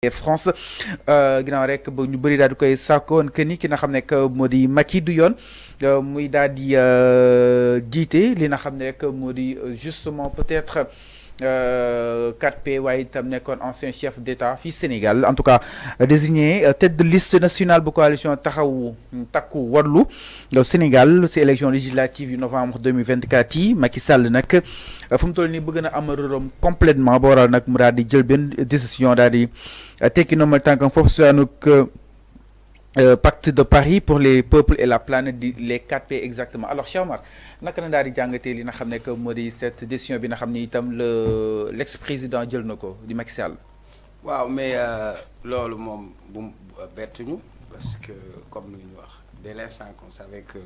France ginnaaw rek ba ñu bëri daal di koy sàkkoon que ni ki nga xam ne que moo di Macky du yoon muy daal di jiite li nga xam ne rek moo di justement peut-être 4P waaye itam nekkoon ancien chef d'État fii Sénégal en tout cas désigné tête de liste nationale bu coalition taxawu takku wallu Sénégal si élection législative yu novembre 2024 yi Macky Sall nag fu mu toll nii bëgg na am rëram complètement ba waral nag mu daal di jël benn décision daal di tekki normal tànkam foofu si pacte de Paris pour les peuples et la planète les 4P exactement alors Cheikh Omar naka na daal di jàngatee li nga xam ne que moo di cette décision bi nga xam ni itam l'ex-président jël na ko di Macky Sall. waaw mais loolu moom bu bettuñu parce que comme ni ñu wax dès l'instant qu'on savait que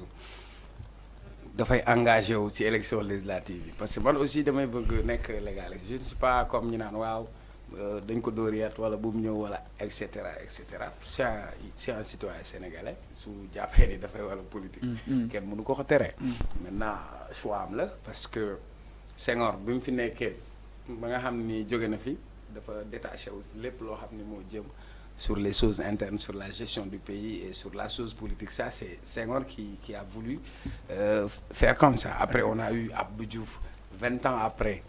dafay engagé wu ci élection législative yi parce que man aussi damay bëgg nekk légaliste je ne suis pas comme ñu naan waaw dañ ko dóor yat wala bu mu ñëw wala et cetera et cetera c'est un citoyen sénégalais su jàppee ni dafay wala politique. kenn mënu ko tere. maintenant choix am la parce que Senghor bi mu fi nekkee ba nga xam ni jóge na fi dafa détaché aussi lépp loo xam ni moo jëm sur les choses internes sur la gestion du pays et sur la chose politique ça c'est Senghor qui a voulu faire comme ça après on a eu Abdou Diouf 20 ans après.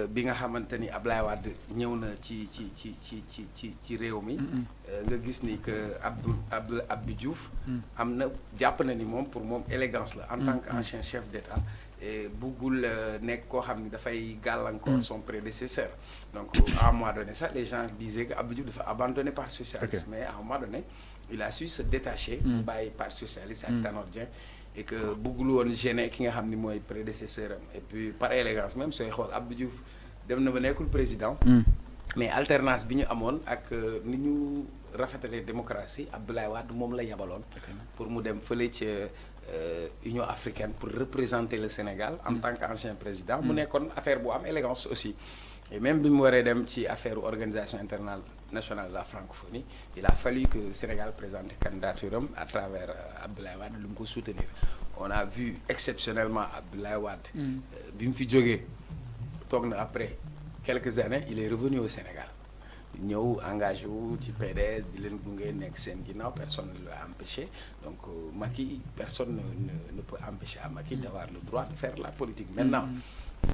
bi nga xamante ni Ablaye Wade ñëw na ci réew mi. nga gis ni que Abdou Diouf. am na jàpp na ni moom pour moom élégance la. en tant qu'ancien chef d'État. buggul nekk koo xam ni dafay gàllankoor son prédécesseur. donc à un moment donné sax les gens disaient que Abdou Diouf dafa abandonné parti socialiste. mais à un moment donné il a su se détacher. bàyyi parti socialiste ak Tanor Dieng. et que bëggul woon gêner ki nga xam ni mooy prédécesseur am et puis par élégance même sooy xool Abdou Diouf dem na ba nekkul président. mais alternance bi ñu amoon ak ni ñu rafetalee démocratie Abdoulaye Wade moom la yabaloon. pour mu dem fële ca Union africaine pour représenter le Sénégal en tant qu'ancien président. mu nekkoon affaire bu am élégance aussi. et même bi mu waree dem ci affaire organisation internationale de la francophonie il a fallu que Sénégal présente candidature am à travers Abdoulaye Wade lu mu ko soutenir on a vu exceptionnellement Abdoulaye Wade bi mu fi jógee toog na après quelques années il est revenu au Sénégal ñëw engagé wu ci PDS di leen gunge nekk seen ginnaaw personne ne l'a empêché donc Macky personne ne peut empêcher à Macky d'avoir le droit de faire la politique maintenant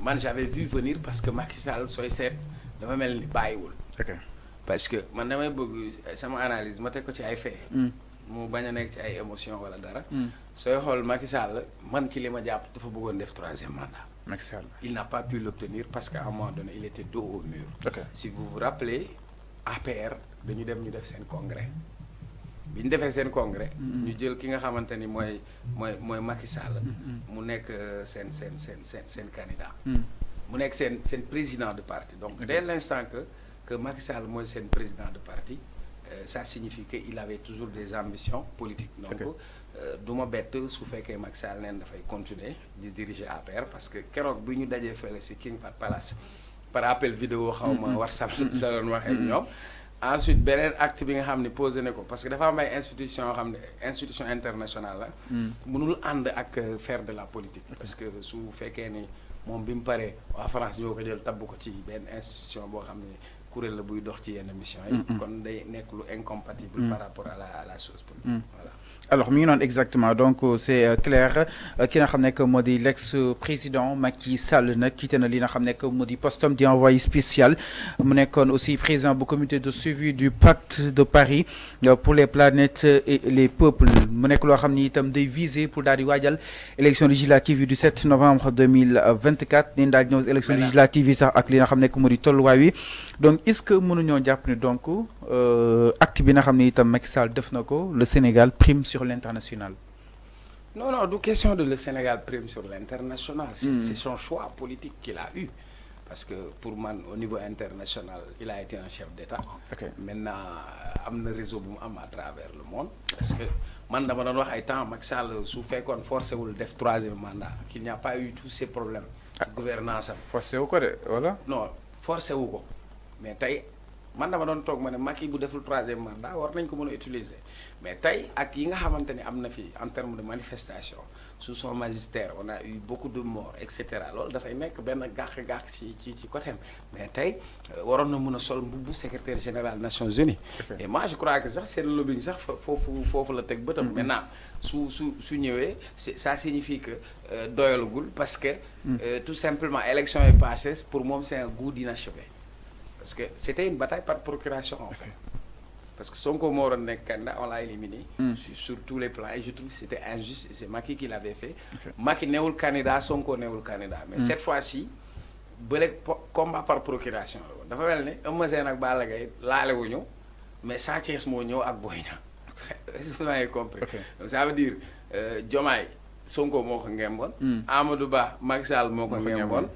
man j'avais vu venir parce que Macky Sall sooy seet dama mel ni bàyyiwul. parce que man damay bëgg sama analyse ma teg ko ci ay faits. mu bañ a nekk ci ay émotions wala dara. sooy xool Macky Sall man ci li ma jàpp dafa bëggoon def 3e mandat. Macky Sall il n'a pas pu l'obtenir parce qu'à un moment donné il était dos au mur. si vous vous rappelez APR dañu dem ñu def seen congrès bi ñu defee seen congrès. ñu jël ki nga xamante ni mooy Macky Sall. mu nekk seen candidat. mu nekk seen président de parti donc dès l'instant que Macky Sall mooy seen président de parti ça signifie que il avait toujours des ambitions politiques. donc du ma bett su fekkee Macky Sall neen dafay continuer di diriger APR parce que keroog bi ñu dajee fële si King Fahd Palace par appel vidéo xaw ma WhatsApp la doon waxee ñoom. ensuite beneen acte bi nga xam ne posé na ko parce que dafa am ay institution yoo xam ne institution internationale la. mënul ànd ak faire de la politique. parce que su fekkee ni moom bi mu paree waa France ñoo ko jël tabb ko ci benn institution boo xam ne kuréel la buy dox ci yenn mission yi. kon day nekk lu incompatible par rapport à la chose politique. voilà. alors mi ngi noonu exactement donc c'est clair ki nga xam ne que moo di l'ex-président Macky Sall nag quitté na li nga xam ne que moo di postam di envoyé spécial mu nekkoon aussi président bu comité de suivi du pacte de Paris pour les planètes et les peuples mu nekk loo xam ni itam day viser pour daal di waajal élection législative du 7 novembre 2024 ni daal di ñëw élection législative yi sax ak li nga xam ne que moo di tolluwaay wi donc est-ce que mënuñoo jàpp ne donc acte bi nga xam ne itam Macky Sall def na ko le Sénégal prime sur l'international. non du question de le Sénégal prime sur l'international. c'est son choix politique qu'il a eu parce que pour man au niveau international il a été un chef d'État. maintenant am na réseau bu mu am à travers le monde parce que man dama doon wax ay temps Macky Sall su fekkoon forcé wul def 3e mandat qu'il n'y a pas eu tous ces problèmes. ci gouvernance am. forcé wu ko de voilà. non forcé wu ko mais tey man dama doon toog ma ne Macky bu deful 3e mandat war nañ ko mën a utiliser mais tey ak yi nga xamante ni am na fi en termes de manifestation sous son magistère on a eu beaucoup de morts et cetera loolu dafay nekk benn gàq-gàq ci côté mais tey waroon na mën a sol mbubbu secrétaire général Nations Unies. Et moi je crois que sax seen lobbying sax foofu la teg bëtam. Maintenant su ñëwee ça signifie que doyalagul parce que tout simplement élection est passée pour moom c'est un goût d'inachevé parce que c'était une bataille par procuration en fait. Parce que Sonko moo waroon nekk candidat on l'a éliminé sur tous les plans et je trouve que c'était injuste et c'est Macky qui l'avait fait. Macky newul candidat Sonko newul candidat mais cette fois-ci bële combat par procuration la woon dafa mel ni Eumeu Sène ak Balla Gaye laale wuñu mais Sa Thiès moo ñëw ak Boy Niang est-ce que vous avez compris. Donc ça veut dire Diomaye Sonko moo ko ngemboon Amadou Ba Macky Sall moo ko ngemboon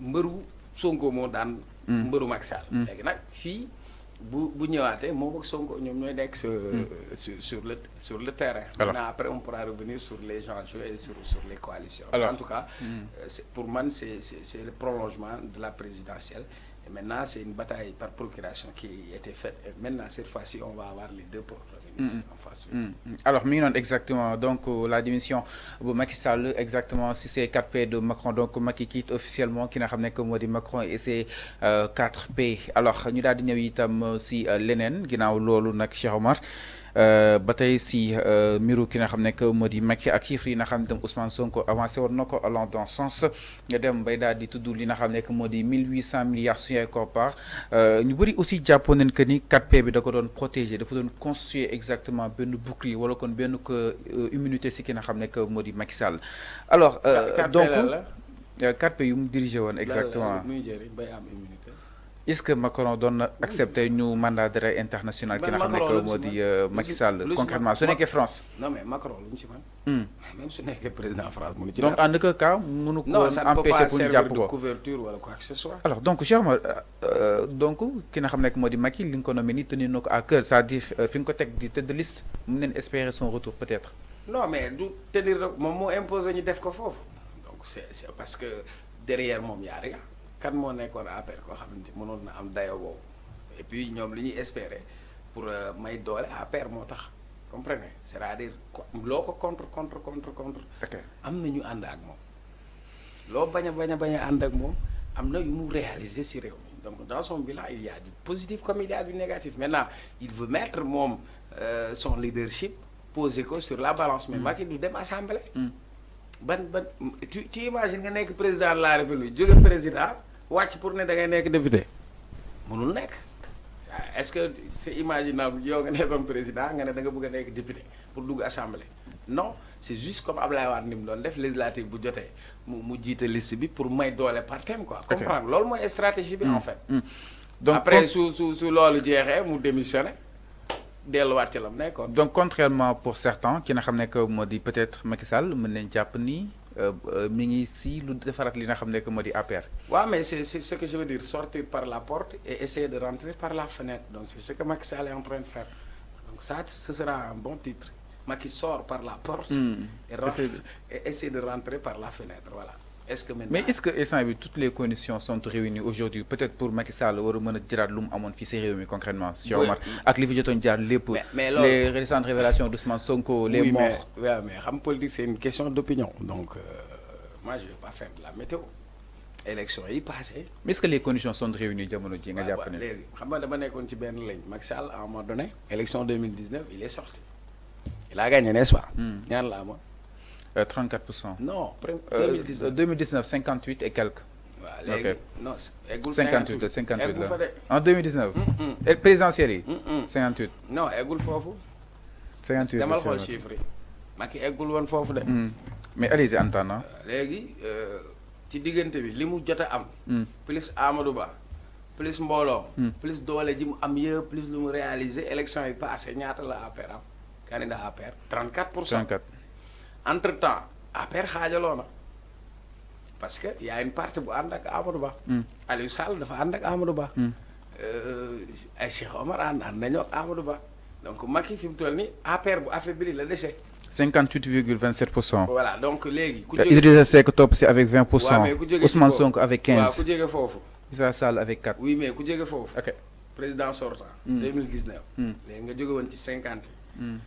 mbëru Sonko moo daan mbëru Macky Sall léegi nag fii bu ñëwaatee moom ak Sonko ñoom ñooy nekk sur le terrain. Maintenant après on pourra revenir sur les enjeux et sur les coalitions. Alors, en tout cas pour moi c'est le prolongement de la présidentielle et maintenant c'est une bataille par procuration qui a été faite et maintenant cette fois-ci on va avoir les deux protagonistes en face. Alors mi ngi noonu exactement donc la démission bu Macky Sall exactement si c'est 4P de Macron donc Macky quitte officiellement ki nga xam ne que moo di Macron et c'est 4P alors ñu daal di ñëw itam si leneen ginnaaw loolu nag Cheikh Omar ba tey si mbiru ki nga xam ne que moo di Macky ak chiffres yi nga xam ne tam Ousmane Sonko avancé woon na ko allant dans sens nga dem bay daal di tudd li nga xam ne que moo di 1800 milliards suñu koppar ñu bëri aussi jàppoon nañ que ni 4P bi da ko doon protéger dafa doon constituer exactement benn bouclier wala kon benn que immunité si ki nga xam ne que moo di Macky Sall alors donc 4P yu mu dirigé woon exactement est-ce que Macron doon accepter ñu mandat d'arrêt international ki nga xam ne que moo di Macky Sall concrètement su nekkee France. Non mais Macron lu mu ci man même su nekkee président France mënu ci donc en aucun cas mënu ko empêcher pour ñu jàpp ko de couverture wala quoi que ce soit. Alors donc Cheikh Omar donc ki nga xam ne que moo di Macky li nga ko nommé nii tenir na ko à cœur c'est-à-dire fi nga ko teg di tête de liste mën nañ espérer son retour peut-être. Non mais du tenir rek moom moo imposé ñu def ko foofu donc c'est parce que derrière moom y a rien. Kan moo nekkoon APR koo xamante mënoon na am dayo boobu et puis ñoom li ñuy espérer pour may doole APR moo tax comprenez c'est-à-dire loo ko contre am na ñu ànd ak moom loo bañ a ànd ak moom am na yu mu réaliser ci réew mi donc dans son bilan il y a du positif comme il y a du négatif maintenant il veut mettre moom son leadership poser ko sur la balance mais Macky du dem assemblée ban tu imagines nga nekk président de la République jóge président wàcc pour ne da ngay nekk député mënul nekk est-ce que c'est imaginable yow nga nekkoon président nga ne da nga bëgg a nekk député pour dugg assemblée non c'est juste comme Ablaye Wade ni mu doon def législative bu jotee mu jiite liste bi pour may doole par thème quoi comprendre loolu mooy stratégie bi en fait donc après su loolu jeexee mu démissionné delluwaat ci la mu nekkoon donc contrairement pour certains ki nga xam ne que moo di peut-être Macky Sall mën nañ jàpp ni mi ngi si lu defaraat li nga xam ne que moo di APR. waaw mais c'est ce que je veux dire sortir par la porte et essayer de rentrer par la fenêtre donc c'est ce que Macky Sall est en train de faire donc ça ce sera un bon titre Macky sort par la porte et essayer de rentrer par la fenêtre voilà. Est-ce que maintenant... Mais est-ce que instant bi toutes les conditions sont réunies aujourd'hui peut-être pour Macky Sall war a mën a jëlaat lu mu amoon fii si réew mi concrètement Cheikh Omar ak li fi jotoon jaar lépp les récentes révélations d'Ousmane Sonko les morts mais xam politique c'est une question d'opinion donc moi je vais pas faire de la météo élection yi passé mais est-ce que les conditions sont réunies jamono ji nga jàpp ne léegi xam nga dama nekkoon ci benn ligne Macky Sall à un moment donné élection 2019 il est sorti il a gagné n'est-ce pas ñaan la ama 34%. Non, 2019 58 et quelques. Voilà, okay. Non, 58 là. En 2019. Et présidentielle yi 58. Non, eggul foofu. 58 demal xool chiffre yi. Macky eggul woon foofu de. Mais allez-y entendant. Léegi ci diggante bi li mu jot a am. plus Amadou Ba plus mbooloo. plus doole ji mu am yëpp plus lu mu réaliser élection yi passé ñaata la APR am candidat APR 34%. 34. Entre-temps APR xaajaloo na parce que y a une partie bu ànd ak Amadou Ba. Aliou Sall dafa ànd ak Amadou Ba. ay Cheikh Omar ànd nañoo ak Amadou Ba donc Macky fi mu toll nii APR bu affaibli la dese. 58,27%. Voilà donc léegi. ku jóge Idrissa Seck topp si avec 20%. waaw mais ku jóge Ousmane Sonko avec 15%. waaw ku jóge foofu. Issa Sall avec 4%. oui mais ku jóge foofu. ok président sortant. 2019. léegi nga jóge woon ci 50 yi.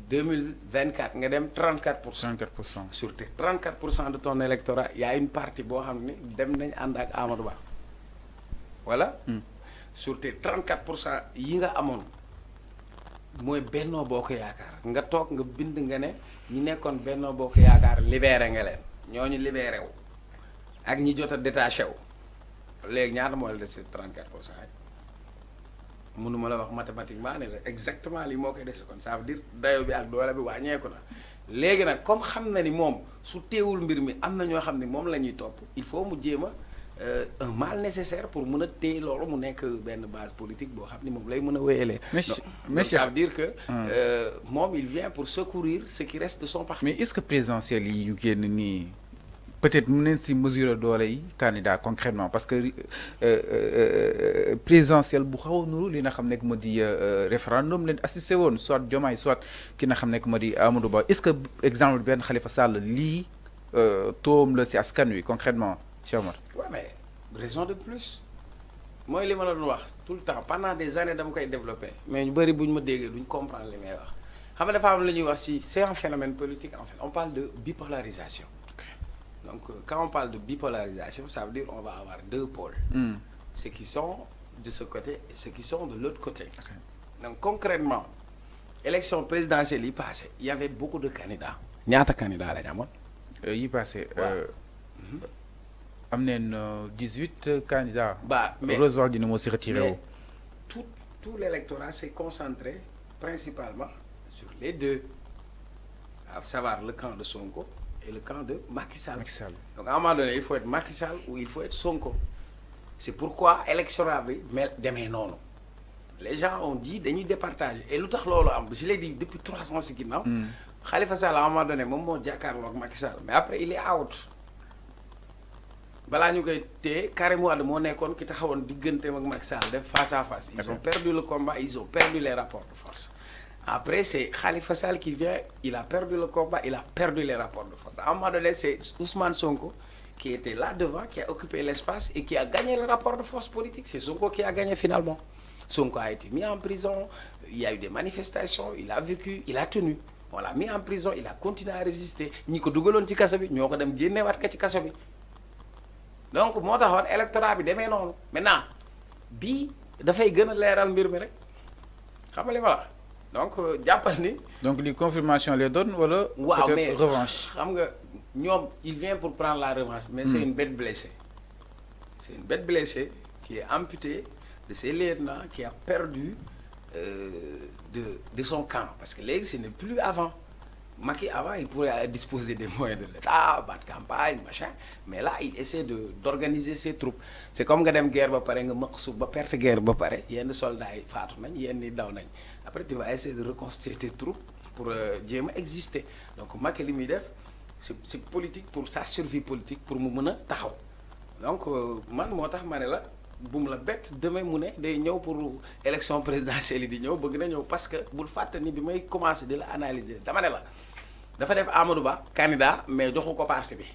2024 nga dem 34%. 34%. sur tes 34% de ton électorat y a une partie boo xam ne dem nañ ànd ak Amadou Ba. voilà. sur tes 34% yi nga amoon mooy Benno Bokk Yaakaar nga toog nga bind nga ne ñi nekkoon Benno Bokk Yaakaar libéré nga leen ñooñu libéré wu ak ñi jot a détaché wu léegi ñaata moo la des 34% yi mënuma la wax mathématiquement ne la exactement lii moo koy dese kon ça veut dire dayo bi ak doole bi wàññeeku na léegi nag comme xam na ni moom su teewul mbir mi am na ñoo xam ne moom la ñuy topp il faut mu jéem a un mal nécessaire pour mën a téye loolu mu nekk benn base politique boo xam ni moom lay mën a wéyalee. mais ça veut dire que moom il vient pour secourir ce qui reste de son parti. mais est-ce que présidentiel yi ñu génn nii peut-être mu neen si mesure doole yi candidat concrètement parce que présidentiel bu xaw a nuru li nga xam nekk moo di référendum leen assisté woon soit Diomaye soit ki nga xam nekk moo di Amadou Ba est-ce que exemple benn Khalifa Sall lii toom la si askan wi concrètement Cheikh Omar. Ouais, mais raison de plus mooy li ma la doon wax tout le temps pendant des années dama koy développer mais ñu bëri bu ñu ma déggee duñ comprendre li may wax xam nga dafa am lu ñuy wax si c'est un phénomène politique en fait on parle de bipolarisation. Donc quand on parle de bipolarisation ça veut dire on va avoir deux pôles. Ceux qui sont de ce côté et ceux qui sont de l'autre côté. Donc concrètement élection présidentielle yi passé il y avait beaucoup de candidats. ñaata candidats la ñu amoon. yi passé. am neen 18 candidats. mais Rose Wardini moo si retiré wu. tout l'électorat s'est concentré principalement sur les deux, à savoir le camp de Sonko et le camp de Macky Sall. Donc à un moment donné il faut être Macky Sall ou il faut être Sonko. C'est pourquoi électorat bi mel demee noonu. Les gens ont dit dañuy départager et lu tax loolu am je l'ai dit depuis 3 ans si ginnaaw. Khalifa Sall à un moment donné moom moo jàkkaarloo ak Macky Sall mais après il est out. balaa ñu koy téye Karim Wade moo nekkoon ki taxawoon digganteem ak Macky Sall def face à face. Ils ont perdu le combat, ils ont perdu les rapports de force. Après c'est Khalifa Sall qui vient, il a perdu le combat, il a perdu les rapports de force. À un moment donné c'est Ousmane Sonko qui était là devant, qui a occupé l'espace et qui a gagné le rapport de force politique. C'est Sonko qui a gagné finalement. Sonko a été mis en prison, il y a eu des manifestations, il a vécu, il a tenu. On l'a mis en prison, il a continué à résister. ñi ko dugaloon ci kaso bi ñoo ko dem génneewaat ka ci kaso bi. Donc moo taxoon électorat bi demee noonu maintenant bii dafay gën a leeral mbir mi rek xam nga li ma wax donc jàppal ni. donc li confirmation les donne wala. waaw peut-être mais revanche. xam nga ñoom il vient pour prendre la revanche. mais c'est une bête blessée. C'est une bête blessée qui est amputée de ses lieutenants qui a perdu de son camp parce que léegi ce n'est plus avant. Macky avant il pourrait disposer des moyens de l'État, battre campagne machin mais là il essaie d'organiser ses troupes c'est comme nga dem guerre ba pare nga maq suuf ba perte guerre ba pare yenn soldats yi faatu nañ yenn yi daw nañ après tu vas essayer de reconstituer tes troupes pour jéem a exister donc Macky li muy def c'est politique pour sa survie politique pour mu mën a taxaw donc man moo tax ma ne la bu mu la bett demain mu ne day ñëw pour élection présidentielle yi di ñëw bëgg na ñëw parce que bul fàtte ni bi may commencer di la analyser dama ne la dafa def Amadou Ba candidat mais joxu ko parti bi.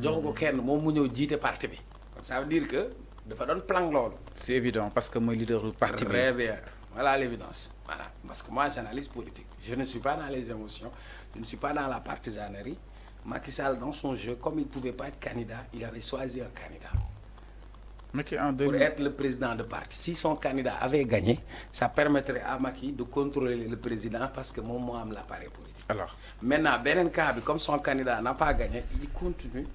joxu ko kenn moom mu ñëw jiite parti bi. ça veut dire que dafa doon plan loolu. C'est évident parce que mooy leader du parti bi. Très bien voilà l'évidence voilà parce que moi j'analyse politique je ne suis pas dans les émotions je ne suis pas dans la partisanerie Macky Sall dans son jeu comme il pouvait pas être candidat il avait choisi un candidat. Macky en pour être le président de parti si son candidat avait gagné ça permettrait à Macky de contrôler le président parce que moom moo am l'appareil politique. Alors maintenant beneen cas bi comme son candidat n'a pas gagné il continue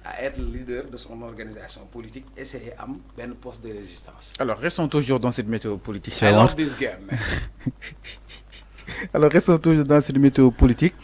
à être le leader de son organisation politique essayer am benn poste de résistance. alors restons toujours dans cette météo politique. I love this game man. Alors restons toujours dans cette météo politique.